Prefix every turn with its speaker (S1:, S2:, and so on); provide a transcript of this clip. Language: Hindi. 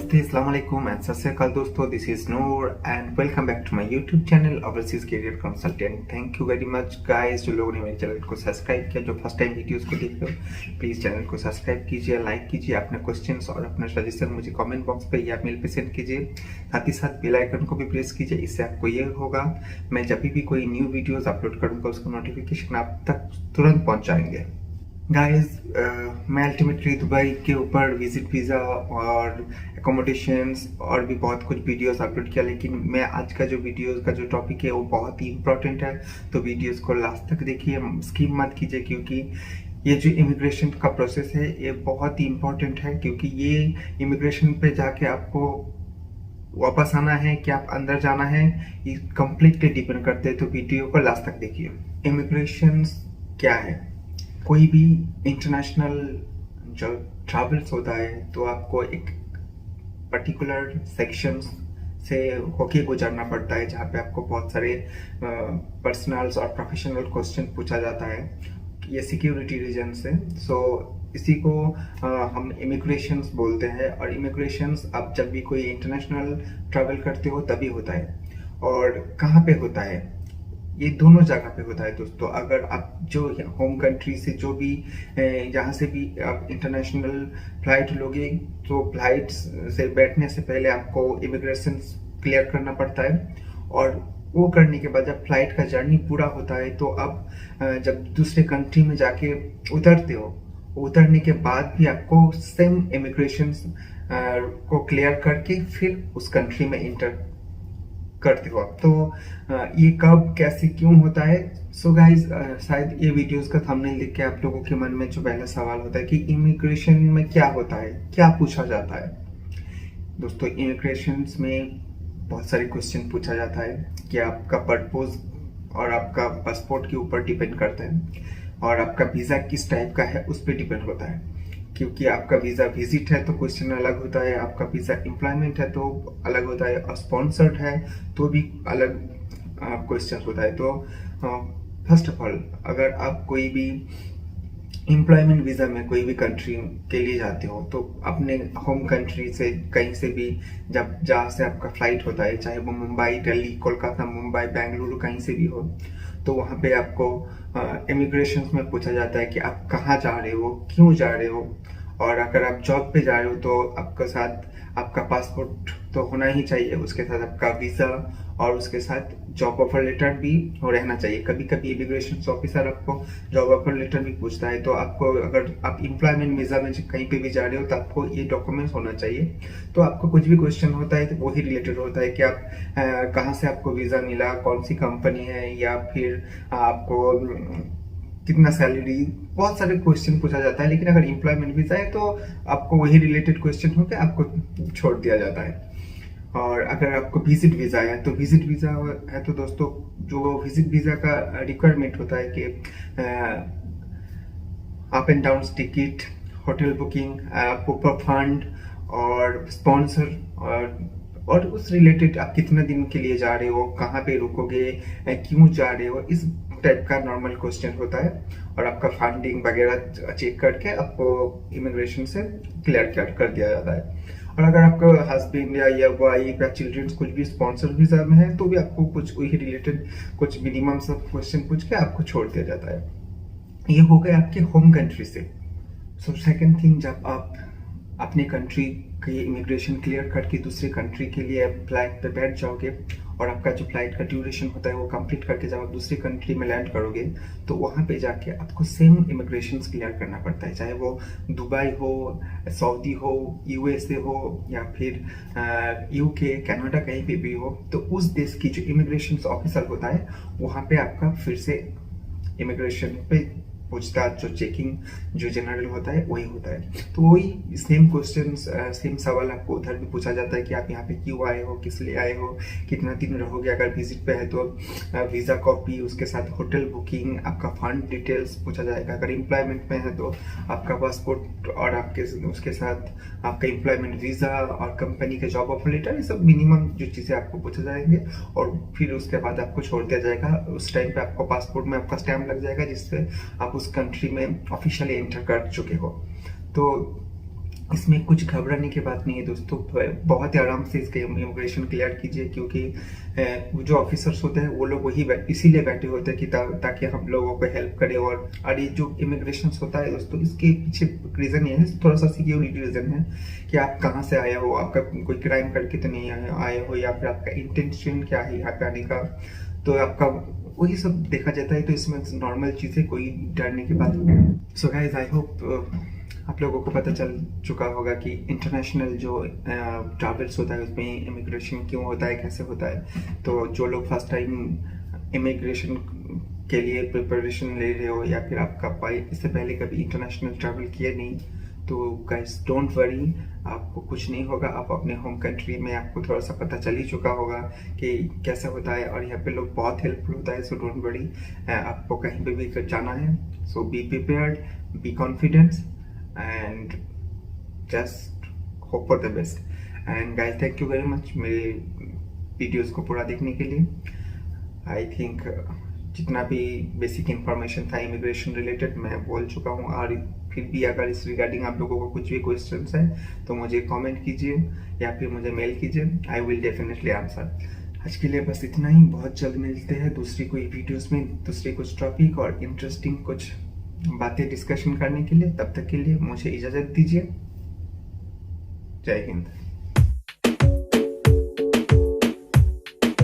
S1: नमस्ते, अस्सलाम वालेकुम एंड सत श्री अकाल दोस्तों, this is Noor and welcome back to my YouTube channel overseas career consultant. Thank you very much guys, जो लोगों ने मेरे चैनल को सब्सक्राइब किया, जो फर्स्ट टाइम वीडियोस को देख रहे हो प्लीज़ चैनल को सब्सक्राइब कीजिए, लाइक कीजिए, अपने क्वेश्चंस और अपना सजेशन मुझे कमेंट बॉक्स पे या मेल पे सेंड कीजिए। साथ ही साथ बेल आइकन को भी प्रेस कीजिए, इससे आपको ये होगा मैं जब भी कोई न्यू वीडियोज़ अपलोड करूँगा उसका नोटिफिकेशन आप तक तुरंत पहुँच जाएंगे। गाइस, मैं अल्टीमेटली दुबई के ऊपर विजिट वीज़ा और एकोमोडेशंस और भी बहुत कुछ वीडियोस अपलोड किया, लेकिन मैं आज का जो वीडियोस का जो टॉपिक है वो बहुत ही इम्पोर्टेंट है, तो वीडियोस को लास्ट तक देखिए, स्किप मत कीजिए, क्योंकि ये जो इमिग्रेशन का प्रोसेस है ये बहुत ही इम्पोर्टेंट है, क्योंकि ये इमिग्रेशन पे जाके आपको वापस आना है कि आप अंदर जाना है ये कम्प्लीटली डिपेंड करते हैं, तो वीडियो को लास्ट तक देखिए। इमिग्रेशन क्या है? कोई भी इंटरनेशनल जो ट्रैवल्स होता है तो आपको एक पर्टिकुलर सेक्शंस से होके गुजरना पड़ता है, जहाँ पे आपको बहुत सारे पर्सनल्स और प्रोफेशनल क्वेश्चन पूछा जाता है, ये सिक्योरिटी रीजन से। सो इसी को हम इमिग्रेशंस बोलते हैं, और इमिग्रेशंस आप जब भी कोई इंटरनेशनल ट्रैवल करते हो तभी होता है। और कहाँ पे होता है? ये दोनों जगह पे होता है दोस्तों। अगर आप जो होम कंट्री से जो भी जहाँ से भी आप इंटरनेशनल फ्लाइट लोगे, तो फ्लाइट से बैठने से पहले आपको इमिग्रेशन क्लियर करना पड़ता है, और वो करने के बाद जब फ्लाइट का जर्नी पूरा होता है तो अब जब दूसरे कंट्री में जाके उतरते हो, उतरने के बाद भी आपको सेम इमिग्रेशन को क्लियर करके फिर उस कंट्री में इंटर करते हो। तो ये कब, कैसे, क्यों होता है? सो गाइज, शायद ये वीडियोस का थंबनेल देख के आप लोगों के मन में जो पहला सवाल होता है कि इमिग्रेशन में क्या होता है, क्या पूछा जाता है। दोस्तों, इमिग्रेशन में बहुत सारे क्वेश्चन पूछा जाता है कि आपका पर्पस और आपका पासपोर्ट के ऊपर डिपेंड करता है, और आपका वीज़ा किस टाइप का है उस पर डिपेंड होता है। क्योंकि आपका वीज़ा विजिट है तो क्वेश्चन अलग होता है, आपका वीज़ा एम्प्लॉयमेंट है तो अलग होता है, और स्पॉन्सर्ड है तो भी अलग क्वेश्चन होता है। तो फर्स्ट ऑफ ऑल, अगर आप कोई भी एम्प्लॉयमेंट वीज़ा में कोई भी कंट्री के लिए जाते हो, तो अपने होम कंट्री से कहीं से भी जब जहाँ से आपका फ्लाइट होता है, चाहे वो मुंबई, दिल्ली, कोलकाता, मुंबई, बेंगलुरु, कहीं से भी हो, तो वहाँ पे आपको इमिग्रेशन में पूछा जाता है कि आप कहाँ जा रहे हो, क्यों जा रहे हो। और अगर आप जॉब पे जा रहे हो तो आपके साथ आपका पासपोर्ट तो होना ही चाहिए, उसके साथ आपका वीज़ा और उसके साथ जॉब ऑफर लेटर भी रहना चाहिए। कभी कभी इमिग्रेशन ऑफिसर आपको जॉब ऑफर लेटर भी पूछता है, तो आपको, अगर आप एम्प्लॉयमेंट वीज़ा में कहीं पे भी जा रहे हो तो आपको ये डॉक्यूमेंट्स होना चाहिए। तो आपको कुछ भी क्वेश्चन होता है तो वही रिलेटेड होता है कि आप कहाँ से आपको वीज़ा मिला, कौन सी कंपनी है, या फिर आपको कितना सैलरी, बहुत सारे क्वेश्चन पूछा जाता है। लेकिन अगर एम्प्लॉयमेंट वीज़ा है तो आपको वही रिलेटेड क्वेश्चन होकर आपको छोड़ दिया जाता है। और अगर आपको विजिट वीज़ा है तो विजिट वीज़ा है तो दोस्तों, जो विजिट वीज़ा का रिक्वायरमेंट होता है कि up and down ticket, hotel booking, proper fund और स्पॉन्सर, और उस रिलेटेड आप कितने दिन के लिए जा रहे हो, कहाँ पे रुकोगे, क्यों जा रहे हो, इस टाइप का नॉर्मल क्वेश्चन होता है। और आपका फंडिंग वगैरह चेक करके आपको इमिग्रेशन से क्लियर कर दिया जाता है। और अगर आपका हस्बैंड या वाइफ या चिल्ड्रंस कुछ भी स्पॉन्सर वीज़ा में है तो भी आपको कुछ वही रिलेटेड कुछ मिनिमम सब क्वेश्चन पूछ के आपको छोड़ दिया जाता है। ये हो गए आपके होम कंट्री से। सो सेकंड थिंग, जब आप अपने कंट्री की इमिग्रेशन क्लियर करके दूसरे कंट्री के लिए फ्लाइट पे बैठ जाओगे, और आपका जो फ्लाइट का ड्यूरेशन होता है वो कंप्लीट करके जब आप दूसरी कंट्री में लैंड करोगे, तो वहाँ पे जाके आपको सेम इमिग्रेशन क्लियर करना पड़ता है, चाहे वो दुबई हो, सऊदी हो, यूएसए हो, या फिर यूके, कनाडा, कहीं पे भी हो। तो उस देश की जो इमिग्रेशन ऑफिसर होता है वहाँ पे आपका फिर से इमिग्रेशन पे पूछताछ, जो चेकिंग जो जनरल होता है वही होता है। तो वही सेम क्वेश्चन, सेम सवाल आपको उधर भी पूछा जाता है कि आप यहाँ पे क्यों आए हो, किस लिए आए हो, कितना दिन रहोगे। अगर विजिट पे है तो वीज़ा कॉपी, उसके साथ होटल बुकिंग, आपका फंड डिटेल्स पूछा जाएगा। अगर एम्प्लॉयमेंट में है तो आपका पासपोर्ट और आपके उसके साथ आपका एम्प्लॉयमेंट वीज़ा और कंपनी के जॉब ऑफर लेटर, ये सब मिनिमम जो चीज़ें आपको पूछा जाएंगे। और फिर उसके बाद आपको छोड़ दिया जाएगा। उस टाइम पे आपको पासपोर्ट में आपका स्टैम्प लग जाएगा, जिससे आप उस कंट्री में ऑफिशियली एंटर कर चुके हो। तो इसमें कुछ घबराने की बात नहीं है दोस्तों। बहुत ही आराम से इसका इमिग्रेशन क्लियर कीजिए, क्योंकि जो ऑफिसर्स होते हैं वो लोग वही इसीलिए बैठे होते हैं कि ताकि हम लोगों को हेल्प करे। और ये जो इमिग्रेशन होता है दोस्तों, इसके पीछे रीज़न ये है, थोड़ा सा सिक्योरिटी रीज़न है कि आप कहाँ से आए हो, आपका कोई क्राइम करके तो नहीं आए हो, या फिर आपका इंटेंशन क्या है यहाँ पे आने का, तो आपका वही सब देखा जाता है। तो इसमें नॉर्मल चीज़ें, कोई डरने की बात नहीं है। सो गाइस, आई होप आप लोगों को पता चल चुका होगा कि इंटरनेशनल जो ट्रैवल्स होता है उसमें इमिग्रेशन क्यों होता है, कैसे होता है। तो जो लोग फर्स्ट टाइम इमिग्रेशन के लिए प्रिपरेशन ले रहे हो, या फिर आपका इससे पहले कभी इंटरनेशनल ट्रैवल किया नहीं, तो गाइस डोंट वरी, आपको कुछ नहीं होगा। आप अपने होम कंट्री में आपको थोड़ा सा पता चल ही चुका होगा कि कैसा होता है, और यहाँ पे लोग बहुत हेल्पफुल होता है। सो डोंट वरी, आपको कहीं पे भी जाना है, so be prepared, be confidence and just hope for the best. And guys, thank you very much मेरे वीडियोस को पूरा देखने के लिए। आई थिंक जितना भी बेसिक इंफॉर्मेशन था इमिग्रेशन रिलेटेड मैं बोल चुका हूँ, और फिर भी अगर इस रिगार्डिंग आप लोगों को कुछ भी क्वेश्चंस हैं तो मुझे कमेंट कीजिए या फिर मुझे मेल कीजिए, आई विल डेफिनेटली आंसर। आज के लिए बस इतना ही, बहुत जल्द मिलते हैं दूसरी कोई वीडियोस में, दूसरे कुछ टॉपिक और इंटरेस्टिंग कुछ बातें डिस्कशन करने के लिए। तब तक के लिए मुझे इजाज़त दीजिए। जय हिंद।